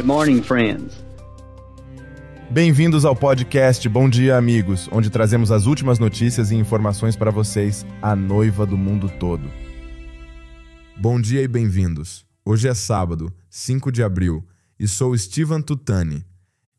Good morning, friends. Bem-vindos ao podcast Bom Dia, Amigos, onde trazemos as últimas notícias e informações para vocês, a noiva do mundo todo. Bom dia e bem-vindos. Hoje é sábado, 5 de abril, e sou Steven Tutani.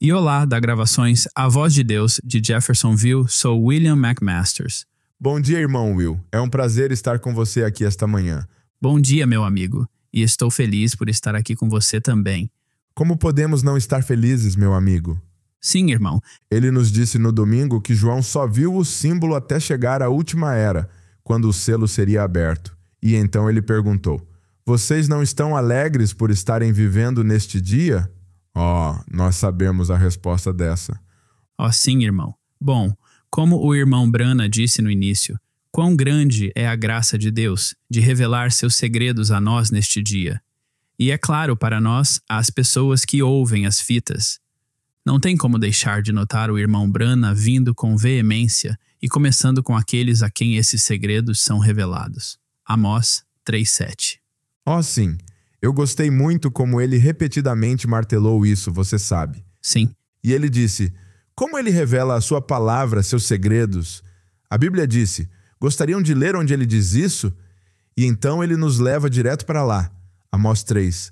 E olá, da Gravações A Voz de Deus, de Jeffersonville, sou William McMasters. Bom dia, irmão Will. É um prazer estar com você aqui esta manhã. Bom dia, meu amigo. E estou feliz por estar aqui com você também. Como podemos não estar felizes, meu amigo? Sim, irmão. Ele nos disse no domingo que João só viu o símbolo até chegar à última era, quando o selo seria aberto. E então ele perguntou: vocês não estão alegres por estarem vivendo neste dia? Nós sabemos a resposta dessa. Sim, irmão. Bom, como o irmão Brana disse no início, quão grande é a graça de Deus de revelar seus segredos a nós neste dia. E é claro para nós, as pessoas que ouvem as fitas. Não tem como deixar de notar o irmão Brana vindo com veemência e começando com aqueles a quem esses segredos são revelados. Amós 3:7. Sim. Eu gostei muito como ele repetidamente martelou isso, você sabe. Sim. E ele disse: como ele revela a sua palavra, seus segredos? A Bíblia disse: gostariam de ler onde ele diz isso? E então ele nos leva direto para lá. Amós 3.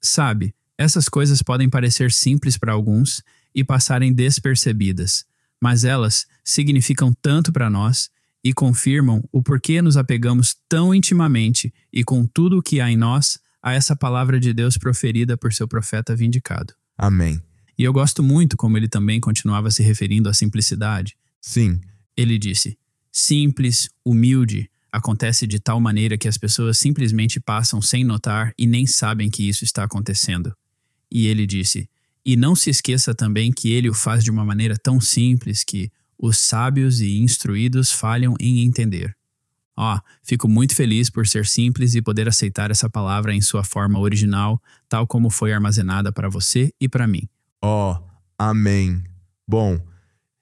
Sabe, essas coisas podem parecer simples para alguns e passarem despercebidas, mas elas significam tanto para nós e confirmam o porquê nos apegamos tão intimamente e com tudo o que há em nós a essa palavra de Deus proferida por seu profeta vindicado. Amém. E eu gosto muito como ele também continuava se referindo à simplicidade. Sim. Ele disse: simples, humilde, acontece de tal maneira que as pessoas simplesmente passam sem notar e nem sabem que isso está acontecendo. E ele disse: e não se esqueça também que ele o faz de uma maneira tão simples que os sábios e instruídos falham em entender. Fico muito feliz por ser simples e poder aceitar essa palavra em sua forma original, tal como foi armazenada para você e para mim. Amém. Bom,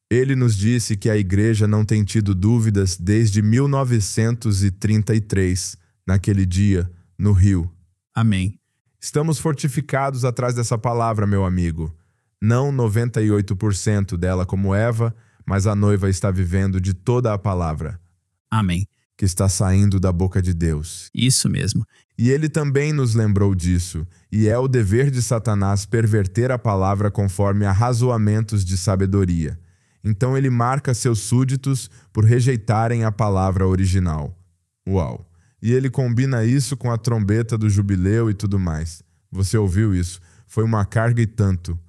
ele nos disse que a igreja não tem tido dúvidas desde 1933, naquele dia, no Rio. Amém. Estamos fortificados atrás dessa palavra, meu amigo. Não 98% dela como Eva, mas a noiva está vivendo de toda a palavra. Amém. Que está saindo da boca de Deus. Isso mesmo. E ele também nos lembrou disso, e é o dever de Satanás perverter a palavra conforme arrazoamentos de sabedoria. Então ele marca seus súditos por rejeitarem a palavra original. Uau! E ele combina isso com a trombeta do jubileu e tudo mais. Você ouviu isso? Foi uma carga e tanto.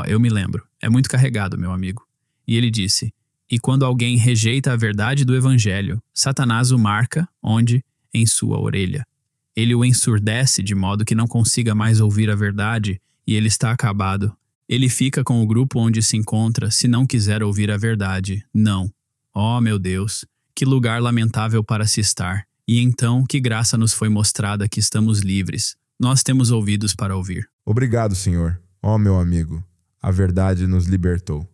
Eu me lembro. É muito carregado, meu amigo. E ele disse: e quando alguém rejeita a verdade do evangelho, Satanás o marca, onde? Em sua orelha. Ele o ensurdece de modo que não consiga mais ouvir a verdade e ele está acabado. Ele fica com o grupo onde se encontra se não quiser ouvir a verdade. Não. Meu Deus, que lugar lamentável para se estar. E então, que graça nos foi mostrada que estamos livres. Nós temos ouvidos para ouvir. Obrigado, Senhor. Meu amigo, a verdade nos libertou.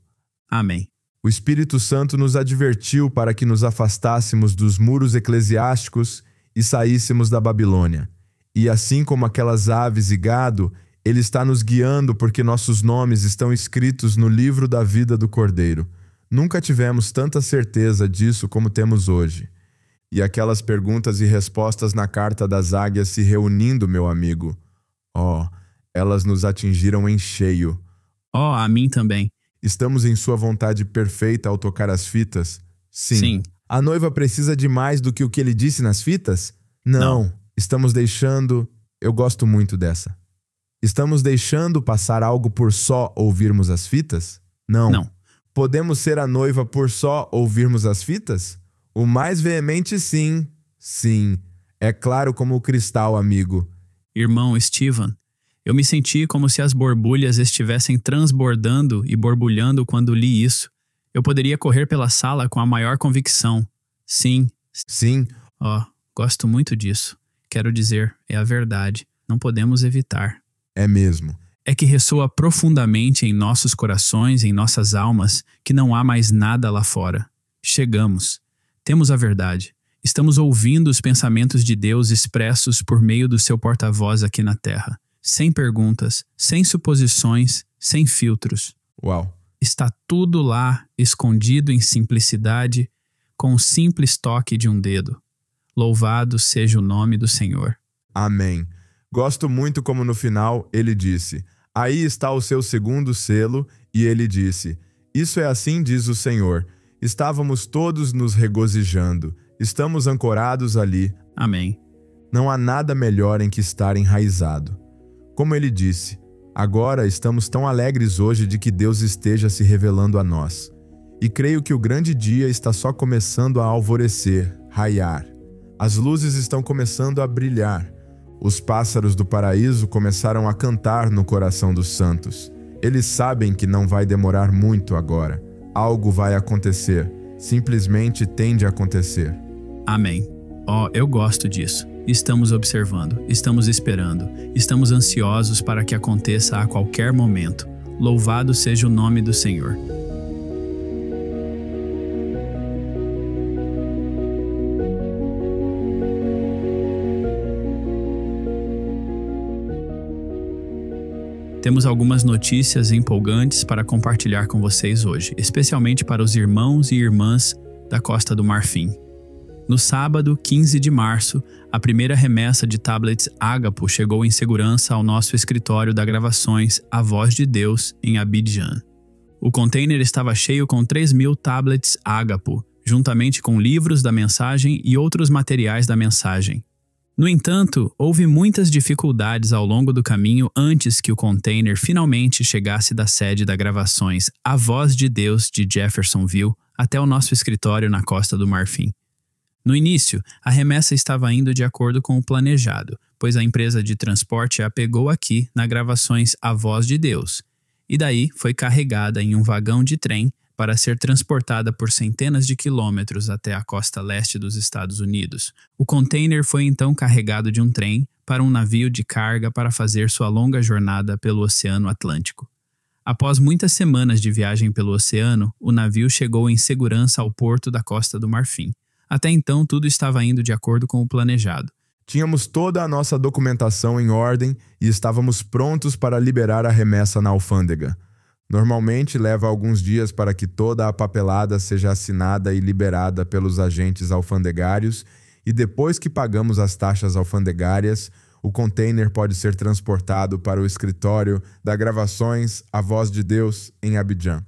Amém. O Espírito Santo nos advertiu para que nos afastássemos dos muros eclesiásticos e saíssemos da Babilônia. E assim como aquelas aves e gado, Ele está nos guiando porque nossos nomes estão escritos no livro da vida do Cordeiro. Nunca tivemos tanta certeza disso como temos hoje. E aquelas perguntas e respostas na carta das águias se reunindo, meu amigo. Elas nos atingiram em cheio. A mim também. Estamos em sua vontade perfeita ao tocar as fitas? Sim. A noiva precisa de mais do que o que ele disse nas fitas? Não. Estamos deixando... Eu gosto muito dessa. Estamos deixando passar algo por só ouvirmos as fitas? Não. Podemos ser a noiva por só ouvirmos as fitas? O mais veemente sim. Sim. É claro como o cristal, amigo. Irmão Steven, eu me senti como se as borbulhas estivessem transbordando e borbulhando quando li isso. Eu poderia correr pela sala com a maior convicção. Sim. Gosto muito disso. Quero dizer, é a verdade. Não podemos evitar. É mesmo. É que ressoa profundamente em nossos corações, em nossas almas, que não há mais nada lá fora. Chegamos. Temos a verdade. Estamos ouvindo os pensamentos de Deus expressos por meio do seu porta-voz aqui na terra. sem perguntas, sem suposições, sem filtros. Uau! Está tudo lá, escondido em simplicidade, com o simples toque de um dedo. Louvado seja o nome do Senhor. Amém. Gosto muito como no final ele disse: aí está o seu segundo selo, e ele disse: isso é assim diz o Senhor. Estávamos todos nos regozijando. Estamos ancorados ali. Amém. Não há nada melhor em que estar enraizado. Como ele disse, agora estamos tão alegres hoje de que Deus esteja se revelando a nós. E creio que o grande dia está só começando a alvorecer, raiar. As luzes estão começando a brilhar. Os pássaros do paraíso começaram a cantar no coração dos santos. Eles sabem que não vai demorar muito agora. Algo vai acontecer. Simplesmente tem de acontecer. Amém. Eu gosto disso. Estamos observando, estamos esperando, estamos ansiosos para que aconteça a qualquer momento. Louvado seja o nome do Senhor. Temos algumas notícias empolgantes para compartilhar com vocês hoje, especialmente para os irmãos e irmãs da Costa do Marfim. No sábado, 15 de março, a primeira remessa de tablets Ágapo chegou em segurança ao nosso escritório da Gravações A Voz de Deus, em Abidjan. O container estava cheio com 3.000 tablets Ágapo, juntamente com livros da mensagem e outros materiais da mensagem. No entanto, houve muitas dificuldades ao longo do caminho antes que o container finalmente chegasse da sede da Gravações A Voz de Deus de Jeffersonville até o nosso escritório na Costa do Marfim. No início, a remessa estava indo de acordo com o planejado, pois a empresa de transporte a pegou aqui na Gravações A Voz de Deus, e daí foi carregada em um vagão de trem para ser transportada por centenas de quilômetros até a costa leste dos Estados Unidos. O container foi então carregado de um trem para um navio de carga para fazer sua longa jornada pelo Oceano Atlântico. Após muitas semanas de viagem pelo oceano, o navio chegou em segurança ao porto da Costa do Marfim. Até então, tudo estava indo de acordo com o planejado. Tínhamos toda a nossa documentação em ordem e estávamos prontos para liberar a remessa na alfândega. Normalmente leva alguns dias para que toda a papelada seja assinada e liberada pelos agentes alfandegários, e depois que pagamos as taxas alfandegárias, o container pode ser transportado para o escritório da Gravações A Voz de Deus em Abidjan.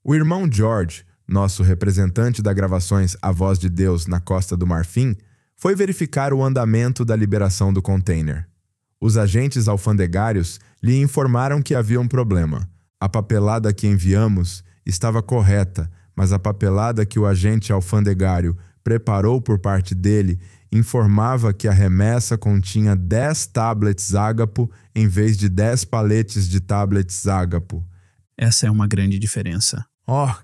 O irmão George, nosso representante da Gravações A Voz de Deus na Costa do Marfim, foi verificar o andamento da liberação do container. Os agentes alfandegários lhe informaram que havia um problema. A papelada que enviamos estava correta, mas a papelada que o agente alfandegário preparou por parte dele informava que a remessa continha 10 tablets Ágapo em vez de 10 paletes de tablets Ágapo. Essa é uma grande diferença.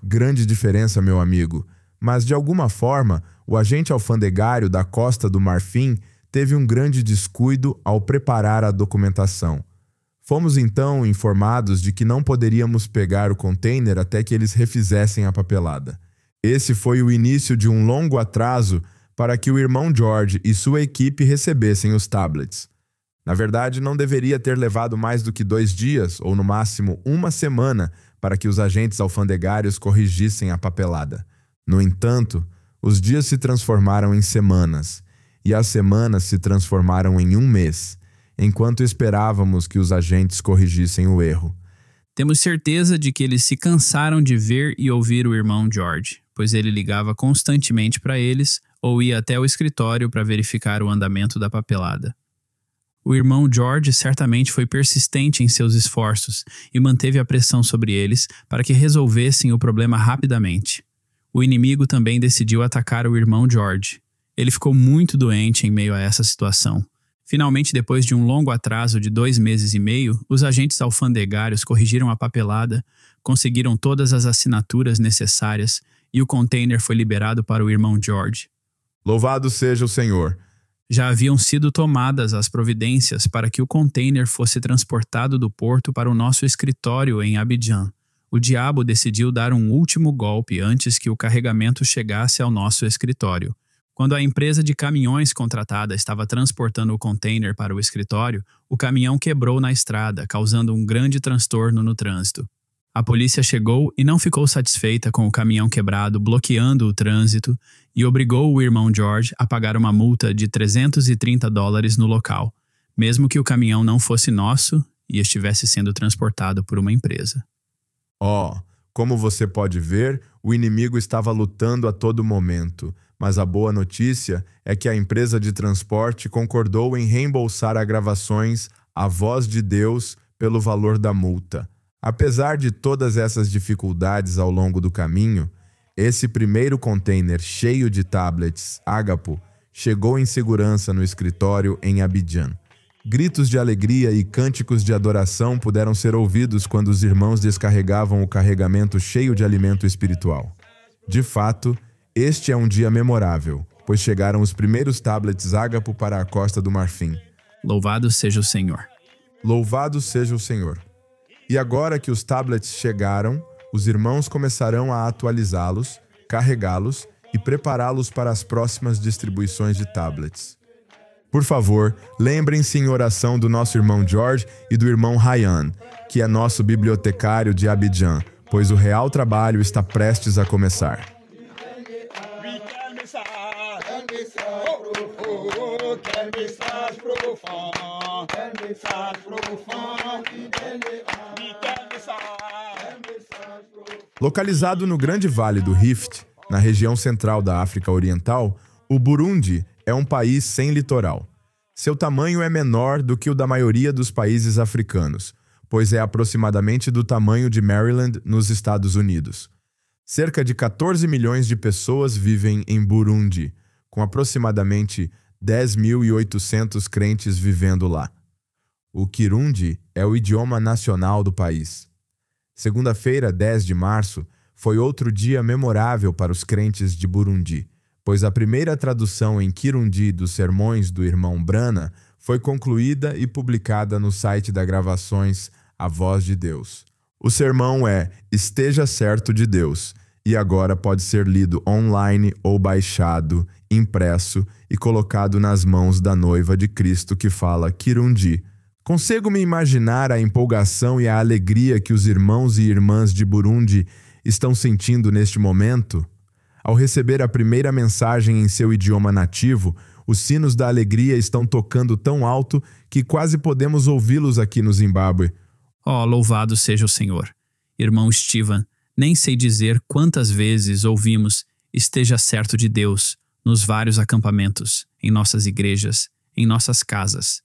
Grande diferença, meu amigo. Mas, de alguma forma, o agente alfandegário da Costa do Marfim teve um grande descuido ao preparar a documentação. Fomos então informados de que não poderíamos pegar o container até que eles refizessem a papelada. Esse foi o início de um longo atraso para que o irmão George e sua equipe recebessem os tablets. Na verdade, não deveria ter levado mais do que 2 dias, ou no máximo 1 semana, para que os agentes alfandegários corrigissem a papelada. No entanto, os dias se transformaram em semanas, e as semanas se transformaram em 1 mês, enquanto esperávamos que os agentes corrigissem o erro. Temos certeza de que eles se cansaram de ver e ouvir o irmão George, pois ele ligava constantemente para eles ou ia até o escritório para verificar o andamento da papelada. O irmão George certamente foi persistente em seus esforços e manteve a pressão sobre eles para que resolvessem o problema rapidamente. O inimigo também decidiu atacar o irmão George. Ele ficou muito doente em meio a essa situação. Finalmente, depois de um longo atraso de 2 meses e meio, os agentes alfandegários corrigiram a papelada, conseguiram todas as assinaturas necessárias e o container foi liberado para o irmão George. Louvado seja o Senhor! Já haviam sido tomadas as providências para que o container fosse transportado do porto para o nosso escritório em Abidjan. O diabo decidiu dar um último golpe antes que o carregamento chegasse ao nosso escritório. Quando a empresa de caminhões contratada estava transportando o container para o escritório, o caminhão quebrou na estrada, causando um grande transtorno no trânsito. A polícia chegou e não ficou satisfeita com o caminhão quebrado, bloqueando o trânsito, e obrigou o irmão George a pagar uma multa de $330 no local, mesmo que o caminhão não fosse nosso e estivesse sendo transportado por uma empresa. Como você pode ver, o inimigo estava lutando a todo momento, mas a boa notícia é que a empresa de transporte concordou em reembolsar a Gravações A Voz de Deus pelo valor da multa. Apesar de todas essas dificuldades ao longo do caminho, esse primeiro container cheio de tablets Ágapo chegou em segurança no escritório em Abidjan. Gritos de alegria e cânticos de adoração puderam ser ouvidos quando os irmãos descarregavam o carregamento cheio de alimento espiritual. De fato, este é um dia memorável, pois chegaram os primeiros tablets Ágapo para a Costa do Marfim. Louvado seja o Senhor. Louvado seja o Senhor. E agora que os tablets chegaram, os irmãos começarão a atualizá-los, carregá-los e prepará-los para as próximas distribuições de tablets. Por favor, lembrem-se em oração do nosso irmão George e do irmão Ryan, que é nosso bibliotecário de Abidjan, pois o real trabalho está prestes a começar. Localizado no Grande Vale do Rift, na região central da África Oriental, o Burundi é um país sem litoral. Seu tamanho é menor do que o da maioria dos países africanos, pois é aproximadamente do tamanho de Maryland, nos Estados Unidos. Cerca de 14 milhões de pessoas vivem em Burundi, com aproximadamente 10.800 crentes vivendo lá. O Kirundi é o idioma nacional do país. Segunda-feira, 10 de março, foi outro dia memorável para os crentes de Burundi, pois a primeira tradução em Kirundi dos sermões do irmão Brana foi concluída e publicada no site da Gravações A Voz de Deus. O sermão é Esteja Certo de Deus, e agora pode ser lido online ou baixado, impresso e colocado nas mãos da noiva de Cristo que fala Kirundi. Consigo me imaginar a empolgação e a alegria que os irmãos e irmãs de Burundi estão sentindo neste momento? Ao receber a primeira mensagem em seu idioma nativo, os sinos da alegria estão tocando tão alto que quase podemos ouvi-los aqui no Zimbábue. Louvado seja o Senhor. Irmão Steven, nem sei dizer quantas vezes ouvimos Esteja certo de Deus nos vários acampamentos, em nossas igrejas, em nossas casas.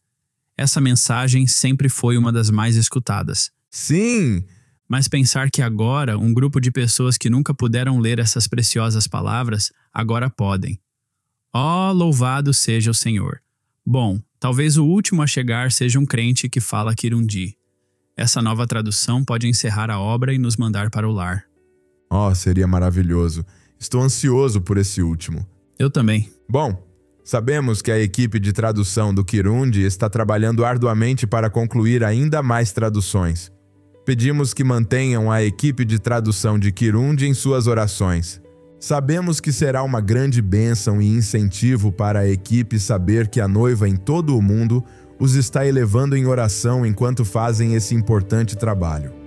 Essa mensagem sempre foi uma das mais escutadas. Sim! Mas pensar que agora um grupo de pessoas que nunca puderam ler essas preciosas palavras, agora podem. Louvado seja o Senhor. Bom, talvez o último a chegar seja um crente que fala Kirundi. Essa nova tradução pode encerrar a obra e nos mandar para o lar. Seria maravilhoso. Estou ansioso por esse último. Eu também. Bom, sabemos que a equipe de tradução do Kirundi está trabalhando arduamente para concluir ainda mais traduções. Pedimos que mantenham a equipe de tradução de Kirundi em suas orações. Sabemos que será uma grande bênção e incentivo para a equipe saber que a noiva em todo o mundo os está elevando em oração enquanto fazem esse importante trabalho.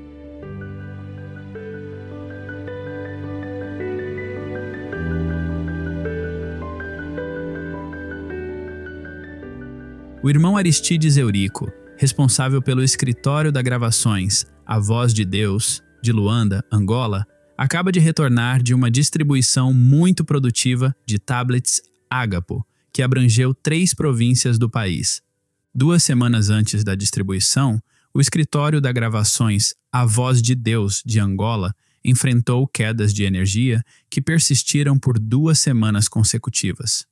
O irmão Aristides Eurico, responsável pelo escritório da Gravações A Voz de Deus, de Luanda, Angola, acaba de retornar de uma distribuição muito produtiva de tablets Ágapo, que abrangeu 3 províncias do país. 2 semanas antes da distribuição, o escritório da Gravações A Voz de Deus, de Angola, enfrentou quedas de energia que persistiram por 2 semanas consecutivas.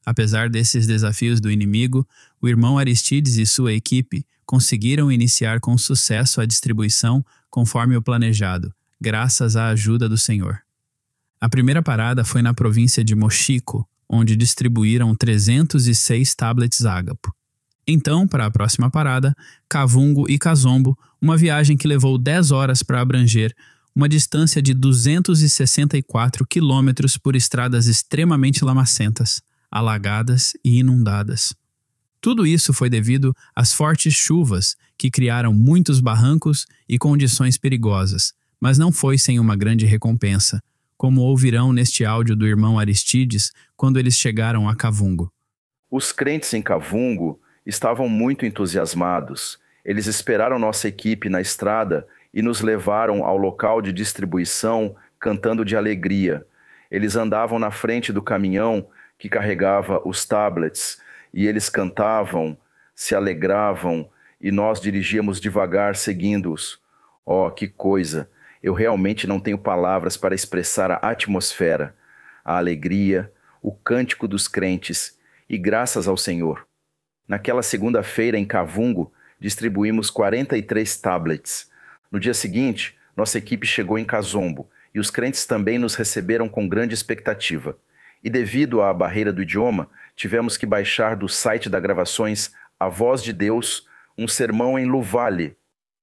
Apesar desses desafios do inimigo, o irmão Aristides e sua equipe conseguiram iniciar com sucesso a distribuição conforme o planejado, graças à ajuda do Senhor. A primeira parada foi na província de Moxico, onde distribuíram 306 tablets Ágapo. Então, para a próxima parada, Kavungo e Kazombo, uma viagem que levou 10 horas para abranger uma distância de 264 quilômetros por estradas extremamente lamacentas. alagadas e inundadas. Tudo isso foi devido às fortes chuvas que criaram muitos barrancos e condições perigosas, mas não foi sem uma grande recompensa, como ouvirão neste áudio do irmão Aristides quando eles chegaram a Cavungo. Os crentes em Cavungo estavam muito entusiasmados. Eles esperaram nossa equipe na estrada e nos levaram ao local de distribuição cantando de alegria. Eles andavam na frente do caminhão que carregava os tablets e eles cantavam, se alegravam e nós dirigíamos devagar seguindo-os. Oh, que coisa! Eu realmente não tenho palavras para expressar a atmosfera, a alegria, o cântico dos crentes e graças ao Senhor. Naquela segunda-feira em Cavungo, distribuímos 43 tablets. No dia seguinte, nossa equipe chegou em Cazombo e os crentes também nos receberam com grande expectativa. E devido à barreira do idioma, tivemos que baixar do site da Gravações A Voz de Deus um sermão em Luvale.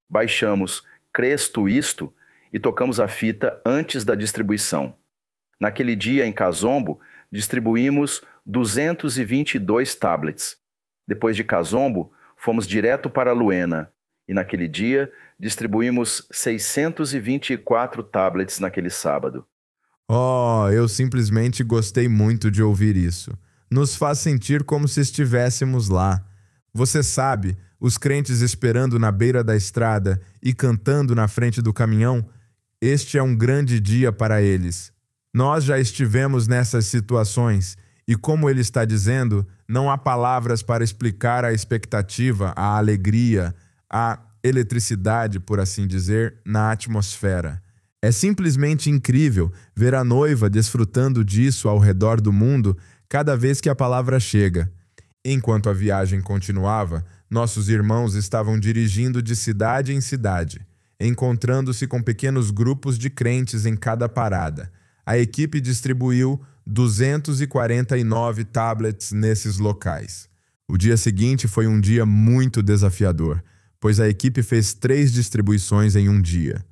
Baixamos Crês Tu Isto e tocamos a fita antes da distribuição. Naquele dia, em Cazombo, distribuímos 222 tablets. Depois de Cazombo, fomos direto para Luena e naquele dia distribuímos 624 tablets naquele sábado. Oh, eu simplesmente gostei muito de ouvir isso. Nos faz sentir como se estivéssemos lá. Você sabe, os crentes esperando na beira da estrada e cantando na frente do caminhão, este é um grande dia para eles. Nós já estivemos nessas situações e, como ele está dizendo, não há palavras para explicar a expectativa, a alegria, a eletricidade, por assim dizer, na atmosfera. É simplesmente incrível ver a noiva desfrutando disso ao redor do mundo cada vez que a palavra chega. Enquanto a viagem continuava, nossos irmãos estavam dirigindo de cidade em cidade, encontrando-se com pequenos grupos de crentes em cada parada. A equipe distribuiu 249 tablets nesses locais. O dia seguinte foi um dia muito desafiador, pois a equipe fez 3 distribuições em um dia.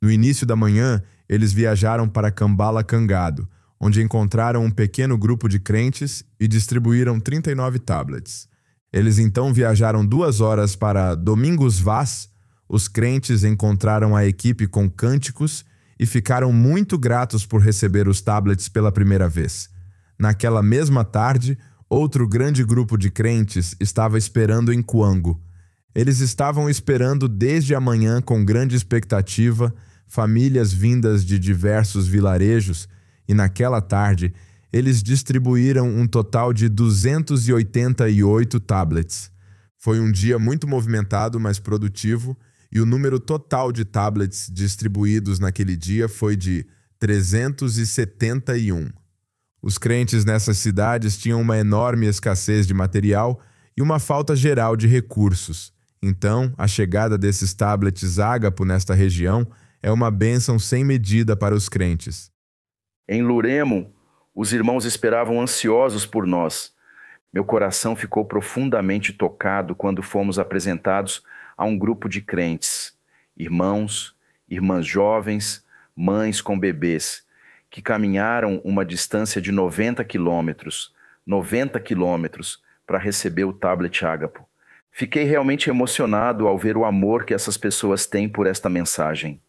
No início da manhã, eles viajaram para Cambala Cangado, onde encontraram um pequeno grupo de crentes e distribuíram 39 tablets. Eles então viajaram 2 horas para Domingos Vaz. Os crentes encontraram a equipe com cânticos e ficaram muito gratos por receber os tablets pela primeira vez. Naquela mesma tarde, outro grande grupo de crentes estava esperando em Cuango. Eles estavam esperando desde a manhã com grande expectativa, famílias vindas de diversos vilarejos, e naquela tarde eles distribuíram um total de 288 tablets. Foi um dia muito movimentado, mas produtivo, e o número total de tablets distribuídos naquele dia foi de 371. Os crentes nessas cidades tinham uma enorme escassez de material e uma falta geral de recursos. Então, a chegada desses tablets Ágapo nesta região é uma bênção sem medida para os crentes. Em Luremo, os irmãos esperavam ansiosos por nós. Meu coração ficou profundamente tocado quando fomos apresentados a um grupo de crentes, irmãos, irmãs jovens, mães com bebês, que caminharam uma distância de 90 quilômetros para receber o tablet Ágapo. Fiquei realmente emocionado ao ver o amor que essas pessoas têm por esta mensagem.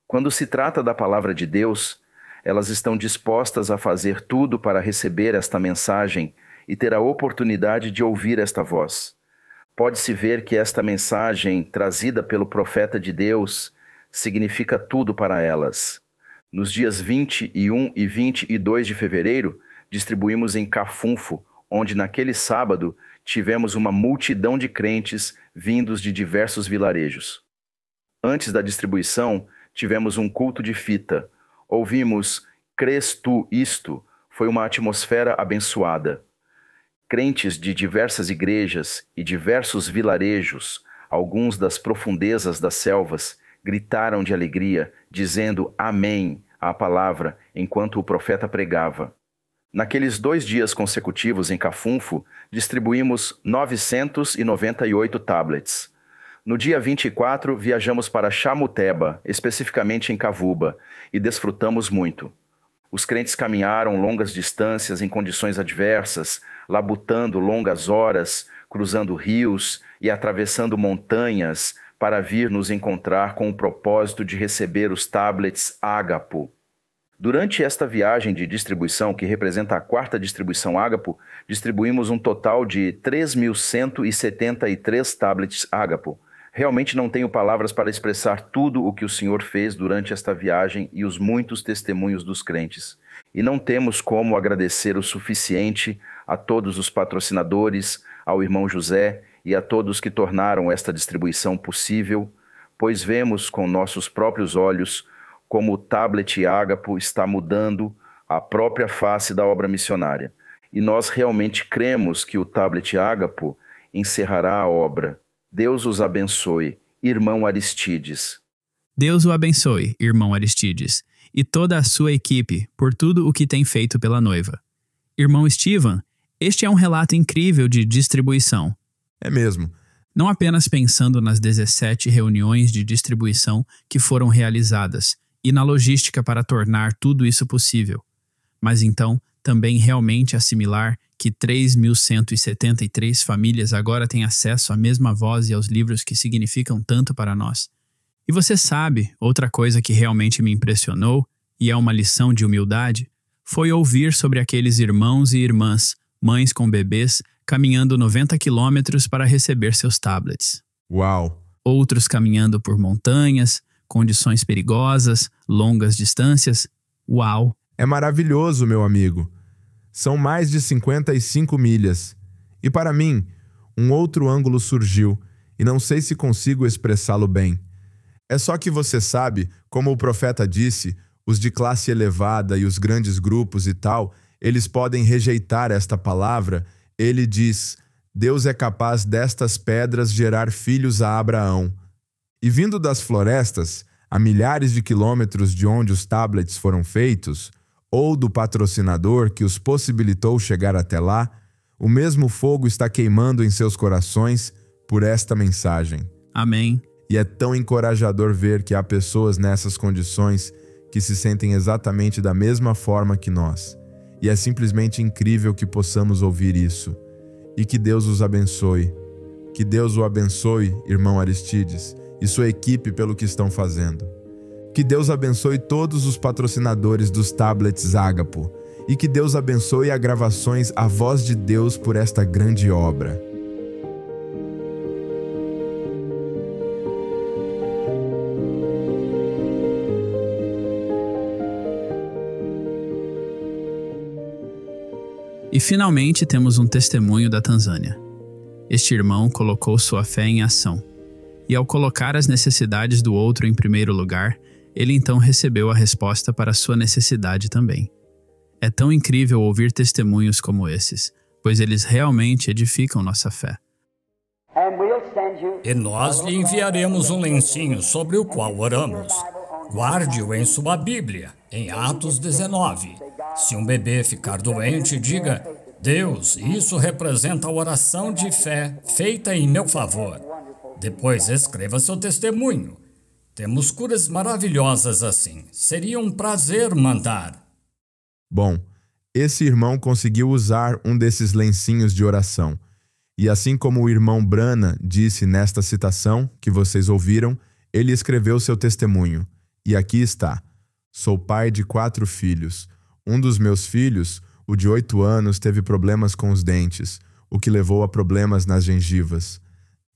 Quando se trata da palavra de Deus, elas estão dispostas a fazer tudo para receber esta mensagem e ter a oportunidade de ouvir esta voz. Pode-se ver que esta mensagem, trazida pelo profeta de Deus, significa tudo para elas. Nos dias 21 e 22 de fevereiro, distribuímos em Cafunfo, onde naquele sábado tivemos uma multidão de crentes vindos de diversos vilarejos. Antes da distribuição, tivemos um culto de fita. Ouvimos Crês Tu Isto, foi uma atmosfera abençoada. Crentes de diversas igrejas e diversos vilarejos, alguns das profundezas das selvas, gritaram de alegria, dizendo amém à palavra enquanto o profeta pregava. Naqueles 2 dias consecutivos em Cafunfo, distribuímos 998 tablets. No dia 24, viajamos para Chamuteba, especificamente em Cavuba, e desfrutamos muito. Os crentes caminharam longas distâncias em condições adversas, labutando longas horas, cruzando rios e atravessando montanhas para vir nos encontrar com o propósito de receber os tablets Ágapo. Durante esta viagem de distribuição, que representa a 4ª distribuição Ágapo, distribuímos um total de 3.173 tablets Ágapo. Realmente não tenho palavras para expressar tudo o que o Senhor fez durante esta viagem e os muitos testemunhos dos crentes. E não temos como agradecer o suficiente a todos os patrocinadores, ao irmão José e a todos que tornaram esta distribuição possível, pois vemos com nossos próprios olhos como o tablet Ágapo está mudando a própria face da obra missionária. E nós realmente cremos que o tablet Ágapo encerrará a obra. Deus os abençoe, irmão Aristides. Deus o abençoe, irmão Aristides, e toda a sua equipe por tudo o que tem feito pela noiva. Irmão Steven, este é um relato incrível de distribuição. É mesmo. Não apenas pensando nas 17 reuniões de distribuição que foram realizadas e na logística para tornar tudo isso possível, mas então também realmente assimilar que 3.173 famílias agora têm acesso à mesma voz e aos livros que significam tanto para nós. E você sabe, outra coisa que realmente me impressionou, e é uma lição de humildade, foi ouvir sobre aqueles irmãos e irmãs, mães com bebês, caminhando 90 quilômetros para receber seus tablets. Uau! Outros caminhando por montanhas, condições perigosas, longas distâncias. Uau! É maravilhoso, meu amigo. São mais de 55 milhas. E para mim, um outro ângulo surgiu, e não sei se consigo expressá-lo bem. É só que você sabe, como o profeta disse, os de classe elevada e os grandes grupos e tal, eles podem rejeitar esta palavra. Ele diz, Deus é capaz destas pedras gerar filhos a Abraão. E vindo das florestas, a milhares de quilômetros de onde os tablets foram feitos, ou do patrocinador que os possibilitou chegar até lá, o mesmo fogo está queimando em seus corações por esta mensagem. Amém. E é tão encorajador ver que há pessoas nessas condições que se sentem exatamente da mesma forma que nós. E é simplesmente incrível que possamos ouvir isso. E que Deus os abençoe. Que Deus o abençoe, irmão Aristides, e sua equipe pelo que estão fazendo. Que Deus abençoe todos os patrocinadores dos tablets Ágapo. E que Deus abençoe a Gravações A Voz de Deus por esta grande obra. E finalmente temos um testemunho da Tanzânia. Este irmão colocou sua fé em ação. E ao colocar as necessidades do outro em primeiro lugar, ele então recebeu a resposta para sua necessidade também. É tão incrível ouvir testemunhos como esses, pois eles realmente edificam nossa fé. E nós lhe enviaremos um lencinho sobre o qual oramos. Guarde-o em sua Bíblia, em Atos 19. Se um bebê ficar doente, diga, Deus, isso representa a oração de fé feita em meu favor. Depois escreva seu testemunho. Temos curas maravilhosas assim. Seria um prazer mandar. Bom, esse irmão conseguiu usar um desses lencinhos de oração. E assim como o irmão Brana disse nesta citação que vocês ouviram, ele escreveu seu testemunho. E aqui está. Sou pai de 4 filhos. Um dos meus filhos, o de 8 anos, teve problemas com os dentes, o que levou a problemas nas gengivas.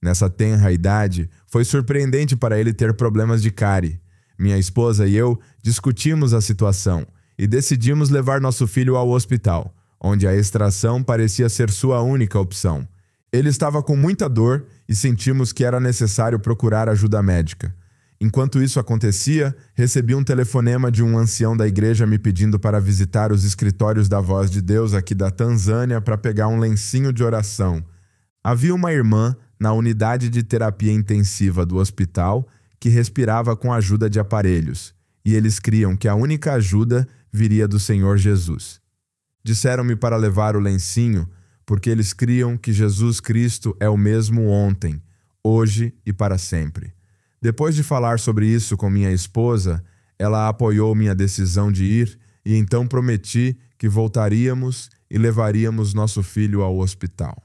Nessa tenra idade, foi surpreendente para ele ter problemas de cárie. Minha esposa e eu discutimos a situação e decidimos levar nosso filho ao hospital, onde a extração parecia ser sua única opção. Ele estava com muita dor e sentimos que era necessário procurar ajuda médica. Enquanto isso acontecia, recebi um telefonema de um ancião da igreja me pedindo para visitar os escritórios da Voz de Deus aqui da Tanzânia para pegar um lencinho de oração. Havia uma irmã na unidade de terapia intensiva do hospital que respirava com a ajuda de aparelhos, e eles criam que a única ajuda viria do Senhor Jesus. Disseram-me para levar o lencinho porque eles criam que Jesus Cristo é o mesmo ontem, hoje e para sempre. Depois de falar sobre isso com minha esposa, ela apoiou minha decisão de ir e então prometi que voltaríamos e levaríamos nosso filho ao hospital.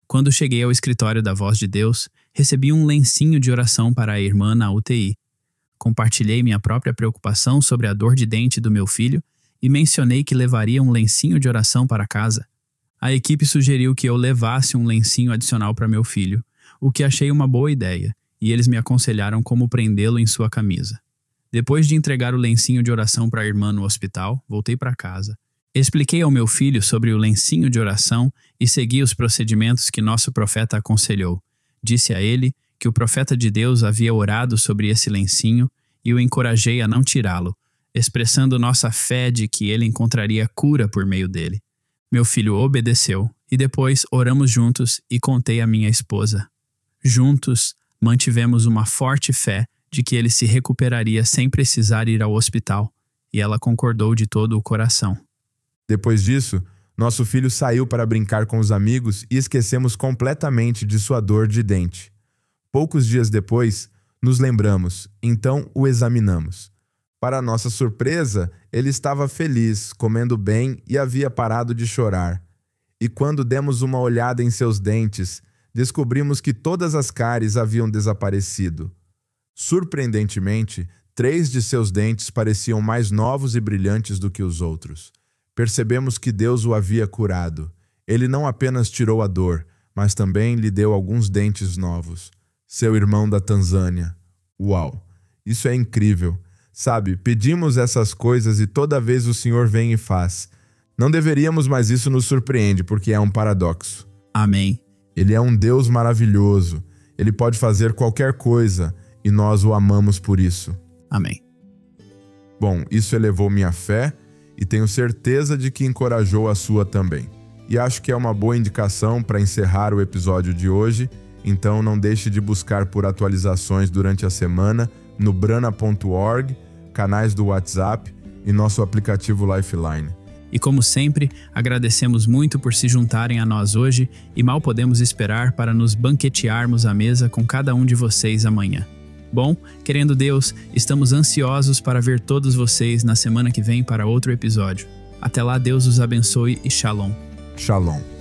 Quando cheguei ao escritório da Voz de Deus, recebi um lencinho de oração para a irmã na UTI. Compartilhei minha própria preocupação sobre a dor de dente do meu filho e mencionei que levaria um lencinho de oração para casa. A equipe sugeriu que eu levasse um lencinho adicional para meu filho, o que achei uma boa ideia, e eles me aconselharam como prendê-lo em sua camisa. Depois de entregar o lencinho de oração para a irmã no hospital, voltei para casa. Expliquei ao meu filho sobre o lencinho de oração e segui os procedimentos que nosso profeta aconselhou. Disse a ele que o profeta de Deus havia orado sobre esse lencinho e o encorajei a não tirá-lo, expressando nossa fé de que ele encontraria cura por meio dele. Meu filho obedeceu e depois oramos juntos e contei à minha esposa. Juntos, mantivemos uma forte fé de que ele se recuperaria sem precisar ir ao hospital, e ela concordou de todo o coração. Depois disso, nosso filho saiu para brincar com os amigos e esquecemos completamente de sua dor de dente. Poucos dias depois, nos lembramos, então o examinamos. Para nossa surpresa, ele estava feliz, comendo bem e havia parado de chorar. E quando demos uma olhada em seus dentes, descobrimos que todas as cáries haviam desaparecido. Surpreendentemente, 3 de seus dentes pareciam mais novos e brilhantes do que os outros. Percebemos que Deus o havia curado. Ele não apenas tirou a dor, mas também lhe deu alguns dentes novos. Seu irmão da Tanzânia. Uau! Isso é incrível. Sabe, pedimos essas coisas e toda vez o Senhor vem e faz. Não deveríamos, mas isso nos surpreende, porque é um paradoxo. Amém. Ele é um Deus maravilhoso. Ele pode fazer qualquer coisa e nós o amamos por isso. Amém. Bom, isso elevou minha fé e tenho certeza de que encorajou a sua também. E acho que é uma boa indicação para encerrar o episódio de hoje, então não deixe de buscar por atualizações durante a semana no brana.org, canais do WhatsApp e nosso aplicativo Lifeline. E como sempre, agradecemos muito por se juntarem a nós hoje e mal podemos esperar para nos banquetearmos à mesa com cada um de vocês amanhã. Bom, querendo Deus, estamos ansiosos para ver todos vocês na semana que vem para outro episódio. Até lá, Deus os abençoe e Shalom. Shalom.